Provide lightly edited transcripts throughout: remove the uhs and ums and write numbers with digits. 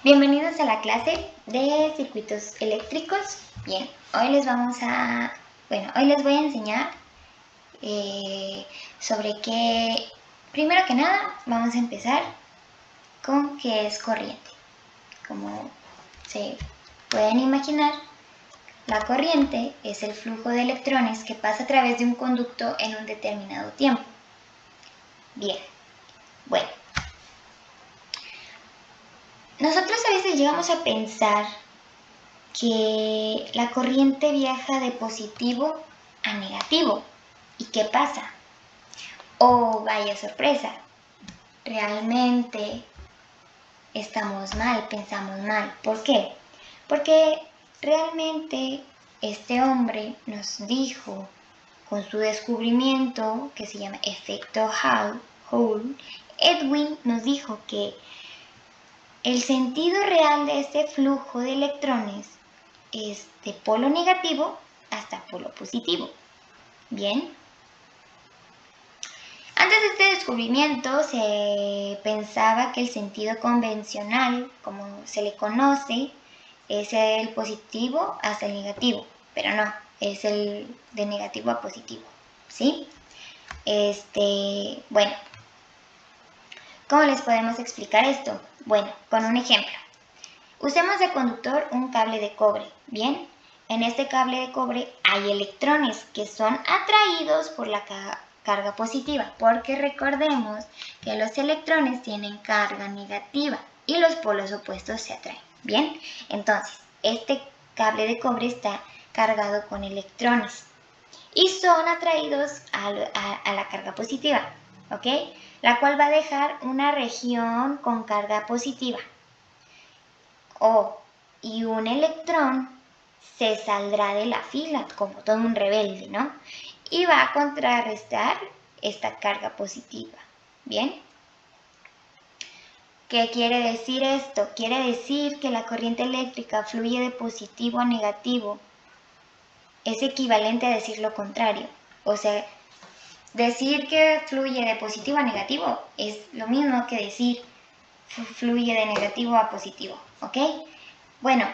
Bienvenidos a la clase de circuitos eléctricos. Bien, hoy les voy a enseñar sobre qué, primero que nada, vamos a empezar con qué es corriente. Como se pueden imaginar, la corriente es el flujo de electrones que pasa a través de un conducto en un determinado tiempo. Bien, bueno. Nosotros a veces llegamos a pensar que la corriente viaja de positivo a negativo. ¿Y qué pasa? Oh, vaya sorpresa. Realmente estamos mal, pensamos mal. ¿Por qué? Porque realmente este hombre nos dijo, con su descubrimiento que se llama efecto Hall, Edwin nos dijo que el sentido real de este flujo de electrones es de polo negativo hasta polo positivo. Bien. Antes de este descubrimiento se pensaba que el sentido convencional, como se le conoce, es el positivo hasta el negativo, pero no, es el de negativo a positivo, ¿sí? Bueno, ¿cómo les podemos explicar esto? Bueno, con un ejemplo. Usemos de conductor un cable de cobre, ¿bien? En este cable de cobre hay electrones que son atraídos por la carga positiva, porque recordemos que los electrones tienen carga negativa y los polos opuestos se atraen, ¿bien? Entonces, este cable de cobre está cargado con electrones y son atraídos a la carga positiva, ¿ok? La cual va a dejar una región con carga positiva. Y un electrón se saldrá de la fila como todo un rebelde, ¿no? Y va a contrarrestar esta carga positiva, ¿bien? ¿Qué quiere decir esto? Quiere decir que la corriente eléctrica fluye de positivo a negativo. Es equivalente a decir lo contrario. O sea, decir que fluye de positivo a negativo es lo mismo que decir fluye de negativo a positivo, ¿ok? Bueno,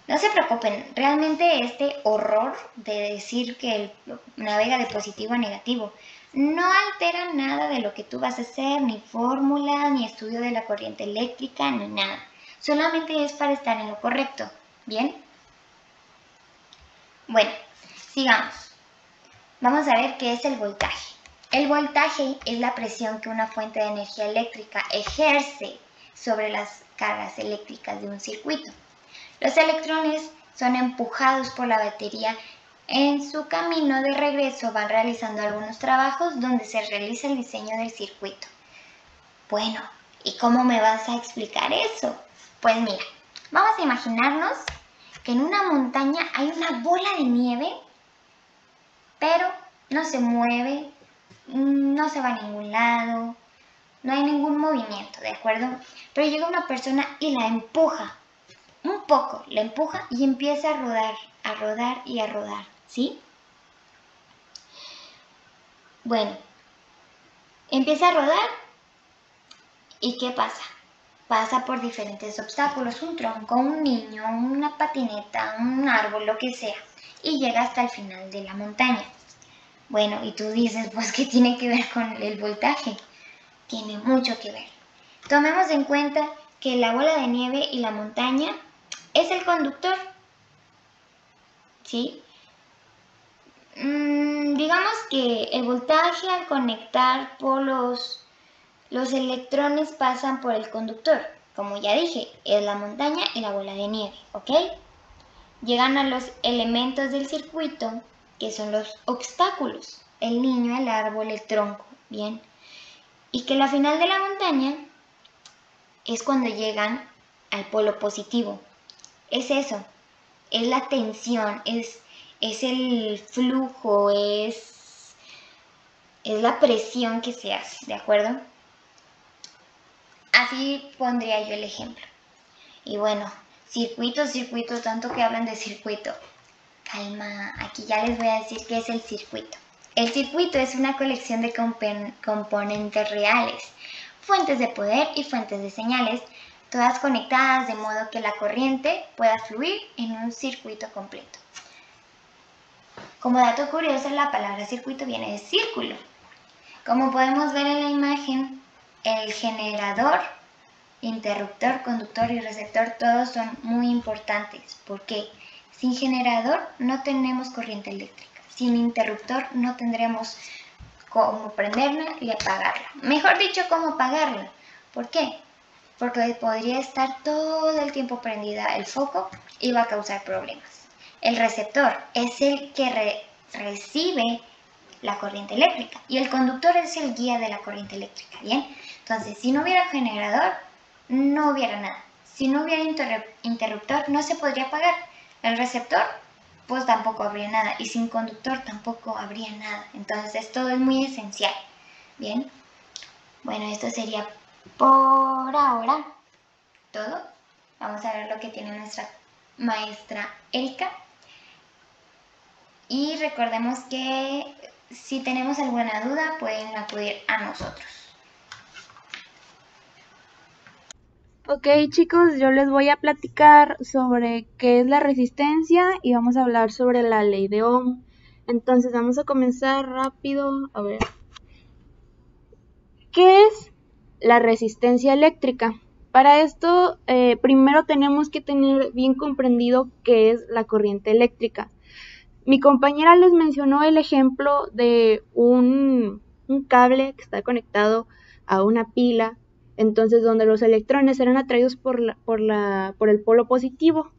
no se preocupen, realmente este horror de decir que navega de positivo a negativo no altera nada de lo que tú vas a hacer, ni fórmula, ni estudio de la corriente eléctrica, ni nada. Solamente es para estar en lo correcto, ¿bien? Bueno, sigamos. Vamos a ver qué es el voltaje. El voltaje es la presión que una fuente de energía eléctrica ejerce sobre las cargas eléctricas de un circuito. Los electrones son empujados por la batería. En su camino de regreso van realizando algunos trabajos donde se realiza el diseño del circuito. Bueno, ¿y cómo me vas a explicar eso? Pues mira, vamos a imaginarnos que en una montaña hay una bola de nieve, pero no se mueve, no se va a ningún lado, no hay ningún movimiento, ¿de acuerdo? Pero llega una persona y la empuja. Un poco, la empuja y empieza a rodar y a rodar, ¿sí? Bueno, empieza a rodar y ¿qué pasa? Pasa por diferentes obstáculos, un tronco, un niño, una patineta, un árbol, lo que sea, y llega hasta el final de la montaña. Bueno, y tú dices, pues, ¿qué tiene que ver con el voltaje? Tiene mucho que ver. Tomemos en cuenta que la bola de nieve y la montaña es el conductor, ¿sí? Digamos que el voltaje al conectar polos, los electrones pasan por el conductor. Como ya dije, es la montaña y la bola de nieve, ¿ok? Llegan a los elementos del circuito, que son los obstáculos, el niño, el árbol, el tronco, ¿bien? Y que la final de la montaña es cuando llegan al polo positivo. Es eso, es la tensión, es el flujo, es la presión que se hace, ¿de acuerdo? Así pondría yo el ejemplo. Y bueno, circuito, tanto que hablan de circuito. Calma, aquí ya les voy a decir qué es el circuito. El circuito es una colección de componentes reales, fuentes de poder y fuentes de señales todas conectadas de modo que la corriente pueda fluir en un circuito completo. Como dato curioso, la palabra circuito viene de círculo. Como podemos ver en la imagen, el generador, interruptor, conductor y receptor todos son muy importantes. ¿Por qué? Sin generador no tenemos corriente eléctrica. Sin interruptor no tendremos cómo prenderla y apagarla. Mejor dicho, cómo apagarla. ¿Por qué? Porque podría estar todo el tiempo prendida el foco y va a causar problemas. El receptor es el que recibe la corriente eléctrica y el conductor es el guía de la corriente eléctrica, ¿bien? Entonces, si no hubiera generador, no hubiera nada. Si no hubiera interruptor, no se podría apagar. El receptor, pues tampoco habría nada. Y sin conductor tampoco habría nada. Entonces, todo es muy esencial, ¿bien? Bueno, esto sería por ahora todo. Vamos a ver lo que tiene nuestra maestra Erika. Y recordemos que si tenemos alguna duda pueden acudir a nosotros. Ok, chicos, yo les voy a platicar sobre qué es la resistencia y vamos a hablar sobre la ley de Ohm. Entonces vamos a comenzar rápido. A ver, ¿qué es la resistencia eléctrica? Para esto, primero tenemos que tener bien comprendido qué es la corriente eléctrica. Mi compañera les mencionó el ejemplo de un cable que está conectado a una pila, entonces donde los electrones serán atraídos por el polo positivo.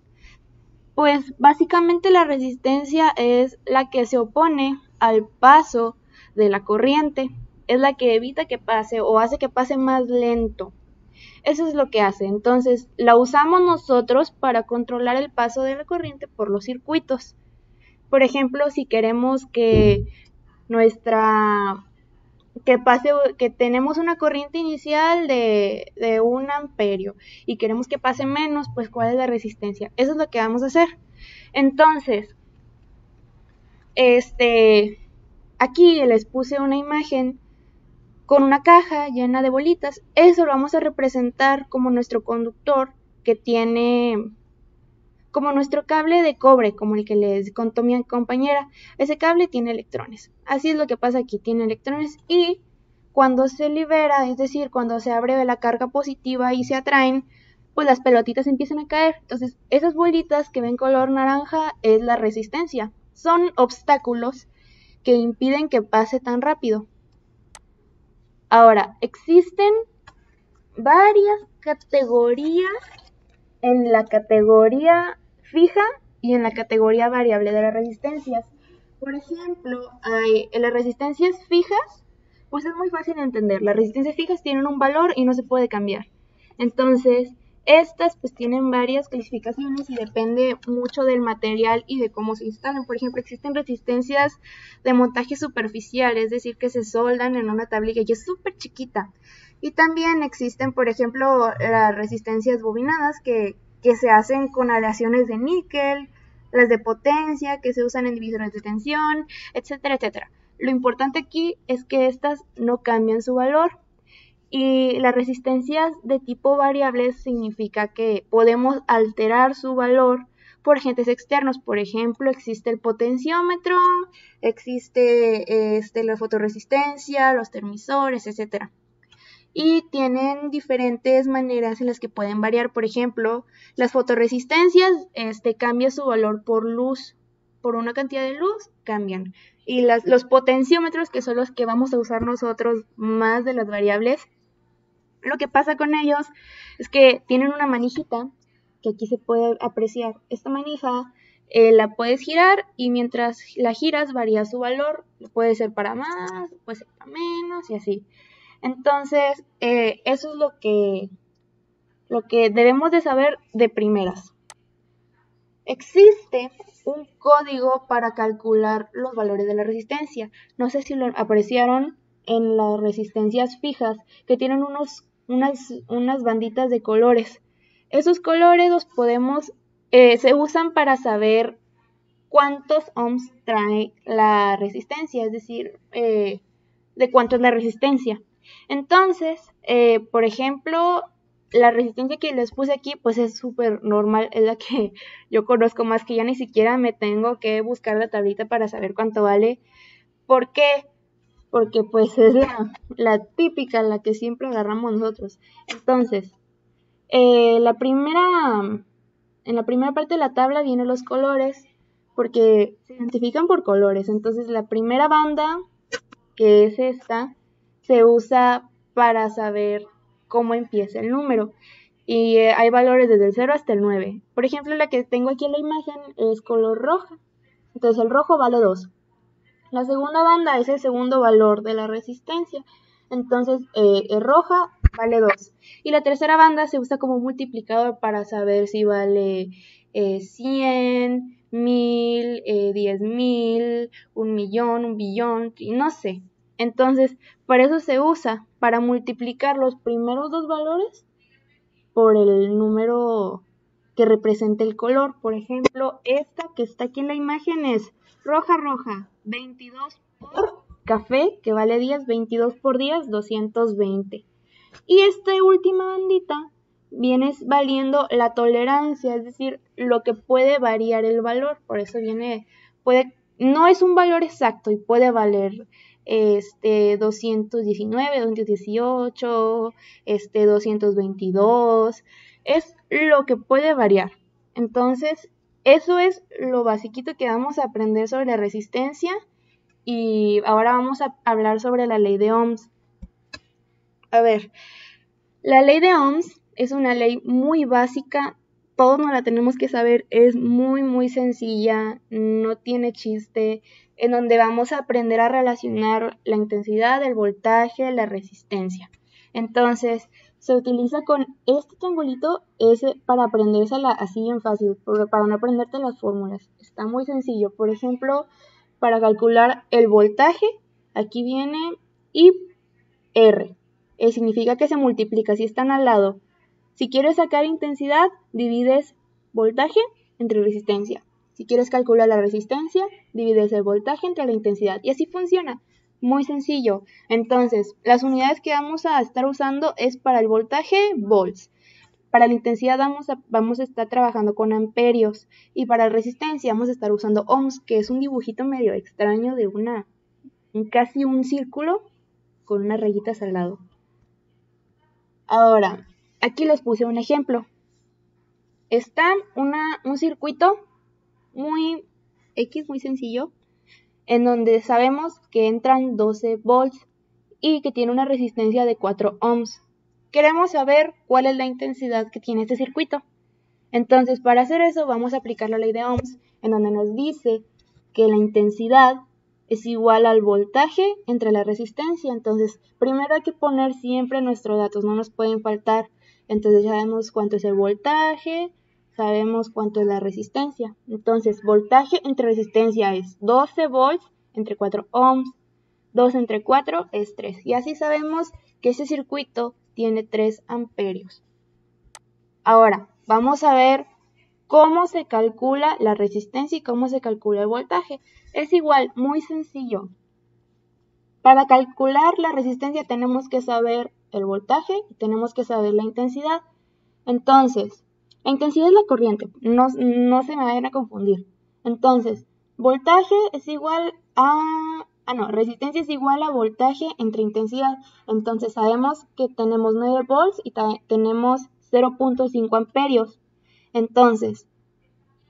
Pues básicamente la resistencia es la que se opone al paso de la corriente, es la que evita que pase o hace que pase más lento. Eso es lo que hace. Entonces la usamos nosotros para controlar el paso de la corriente por los circuitos. Por ejemplo, si queremos que tenemos una corriente inicial de 1 amperio y queremos que pase menos, pues ¿cuál es la resistencia? Eso es lo que vamos a hacer. Entonces, aquí les puse una imagen con una caja llena de bolitas. Eso lo vamos a representar como nuestro conductor que tiene como nuestro cable de cobre, como el que les contó mi compañera. Ese cable tiene electrones. Así es lo que pasa aquí, tiene electrones y cuando se libera, es decir, cuando se abre la carga positiva y se atraen, pues las pelotitas empiezan a caer. Entonces, esas bolitas que ven color naranja es la resistencia. Son obstáculos que impiden que pase tan rápido. Ahora, existen varias categorías en la categoría fija y en la categoría variable de las resistencias. Por ejemplo, en las resistencias fijas, pues es muy fácil de entender. Las resistencias fijas tienen un valor y no se puede cambiar. Entonces, estas pues tienen varias clasificaciones y depende mucho del material y de cómo se instalan. Por ejemplo, existen resistencias de montaje superficial, es decir, que se soldan en una tablilla y es súper chiquita. Y también existen, por ejemplo, las resistencias bobinadas que se hacen con aleaciones de níquel, las de potencia que se usan en divisores de tensión, etcétera, etcétera. Lo importante aquí es que estas no cambian su valor. Y las resistencias de tipo variable significa que podemos alterar su valor por agentes externos. Por ejemplo, existe el potenciómetro, existe la fotorresistencia, los termisores, etcétera. Y tienen diferentes maneras en las que pueden variar. Por ejemplo, las fotorresistencias cambia su valor por luz, por una cantidad de luz cambian. Y los potenciómetros, que son los que vamos a usar nosotros más de las variables, lo que pasa con ellos es que tienen una manijita que aquí se puede apreciar. Esta manija la puedes girar y mientras la giras varía su valor. Puede ser para más, puede ser para menos y así. Entonces, eso es lo que debemos de saber de primeras. Existe un código para calcular los valores de la resistencia. No sé si lo apreciaron en las resistencias fijas, que tienen unas banditas de colores. Esos colores los se usan para saber cuántos ohms trae la resistencia, es decir, de cuánto es la resistencia. Entonces, por ejemplo, la resistencia que les puse aquí pues es súper normal, es la que yo conozco más, que ya ni siquiera me tengo que buscar la tablita para saber cuánto vale. ¿Por qué? Porque pues es la típica, la que siempre agarramos nosotros. Entonces, en la primera parte de la tabla vienen los colores, porque se identifican por colores. Entonces la primera banda, que es esta, se usa para saber cómo empieza el número. Y hay valores desde el 0 hasta el 9. Por ejemplo, la que tengo aquí en la imagen es color roja. Entonces el rojo vale 2. La segunda banda es el segundo valor de la resistencia. Entonces roja vale 2. Y la tercera banda se usa como multiplicador para saber si vale 100, 1000, 10,000, 1,000,000, 1,000,000,000, y no sé. Entonces, para eso se usa, para multiplicar los primeros dos valores por el número que representa el color. Por ejemplo, esta que está aquí en la imagen es roja, 22 por café, que vale 10, 22 por 10, 220. Y esta última bandita viene valiendo la tolerancia, es decir, lo que puede variar el valor. Por eso no es un valor exacto y puede valer 219, 218, 222, es lo que puede variar. Entonces, eso es lo basiquito que vamos a aprender sobre la resistencia, y ahora vamos a hablar sobre la ley de Ohms. A ver, la ley de Ohms es una ley muy básica, todos nos la tenemos que saber, es muy muy sencilla, no tiene chiste, en donde vamos a aprender a relacionar la intensidad, el voltaje, la resistencia. Entonces, se utiliza con este triangulito para aprendérsela así en fácil, para no aprenderte las fórmulas. Está muy sencillo. Por ejemplo, para calcular el voltaje, aquí viene IR. Significa que se multiplica, si están al lado. Si quieres sacar intensidad, divides voltaje entre resistencia. Si quieres calcular la resistencia, divides el voltaje entre la intensidad. Y así funciona. Muy sencillo. Entonces, las unidades que vamos a estar usando es para el voltaje, volts. Para la intensidad vamos a estar trabajando con amperios. Y para la resistencia vamos a estar usando ohms, que es un dibujito medio extraño de casi un círculo con unas rayitas al lado. Ahora, aquí les puse un ejemplo. Está un circuito muy sencillo, en donde sabemos que entran 12 volts y que tiene una resistencia de 4 ohms. Queremos saber cuál es la intensidad que tiene este circuito. Entonces, para hacer eso vamos a aplicar la ley de Ohms, en donde nos dice que la intensidad es igual al voltaje entre la resistencia. Entonces, primero hay que poner siempre nuestros datos, no nos pueden faltar. Entonces, ya sabemos cuánto es el voltaje, sabemos cuánto es la resistencia. Entonces, voltaje entre resistencia es 12 volts entre 4 ohms. 2 entre 4 es 3. Y así sabemos que ese circuito tiene 3 amperios. Ahora, vamos a ver cómo se calcula la resistencia y cómo se calcula el voltaje. Es igual, muy sencillo. Para calcular la resistencia tenemos que saber el voltaje y tenemos que saber la intensidad. Entonces, la intensidad es la corriente, no se me vayan a confundir. Entonces, voltaje es igual resistencia es igual a voltaje entre intensidad. Entonces sabemos que tenemos 9 volts y tenemos 0.5 amperios. Entonces,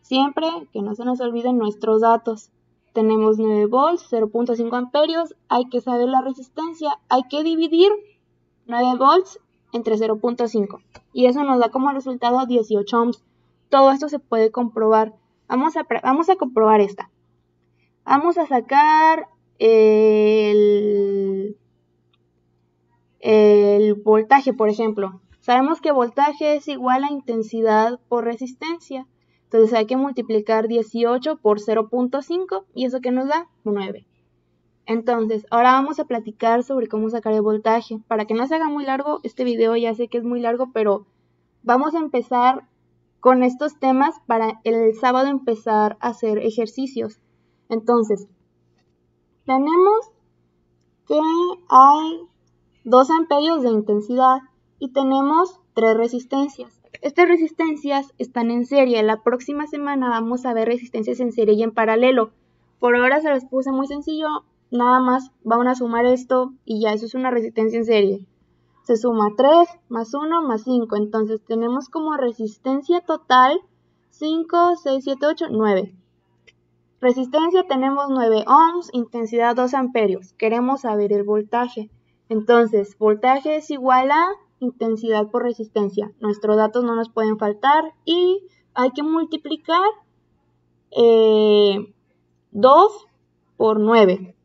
siempre que no se nos olviden nuestros datos. Tenemos 9 volts, 0.5 amperios, hay que saber la resistencia, hay que dividir 9 volts entre 0.5. Y eso nos da como resultado 18 ohms. Todo esto se puede comprobar. Vamos a comprobar esta. Vamos a sacar el voltaje, por ejemplo. Sabemos que voltaje es igual a intensidad por resistencia. Entonces hay que multiplicar 18 por 0.5 y eso que nos da 9. Entonces, ahora vamos a platicar sobre cómo sacar el voltaje. Para que no se haga muy largo, este video ya sé que es muy largo, pero vamos a empezar con estos temas para el sábado empezar a hacer ejercicios. Entonces, tenemos que hay 2 amperios de intensidad y tenemos 3 resistencias. Estas resistencias están en serie. La próxima semana vamos a ver resistencias en serie y en paralelo. Por ahora se los puse muy sencillo. Nada más van a sumar esto y ya eso es una resistencia en serie. Se suma 3 más 1 más 5. Entonces tenemos como resistencia total 5, 6, 7, 8, 9. Resistencia tenemos 9 ohms, intensidad 2 amperios. Queremos saber el voltaje. Entonces, voltaje es igual a intensidad por resistencia. Nuestros datos no nos pueden faltar y hay que multiplicar 2 por 9.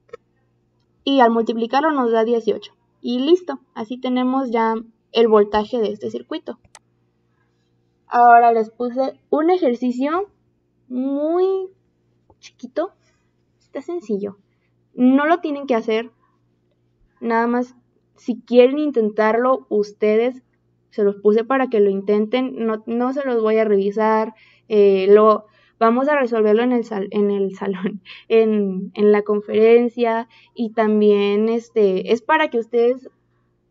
Y al multiplicarlo nos da 18. Y listo, así tenemos ya el voltaje de este circuito. Ahora les puse un ejercicio muy chiquito. Está sencillo. No lo tienen que hacer. Nada más, si quieren intentarlo, ustedes se los puse para que lo intenten. No se los voy a revisar. Vamos a resolverlo en el salón, en la conferencia. Y también es para que ustedes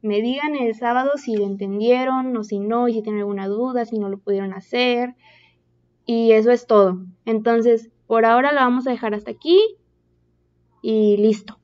me digan el sábado si lo entendieron o si no, y si tienen alguna duda, si no lo pudieron hacer. Y eso es todo. Entonces, por ahora lo vamos a dejar hasta aquí y listo.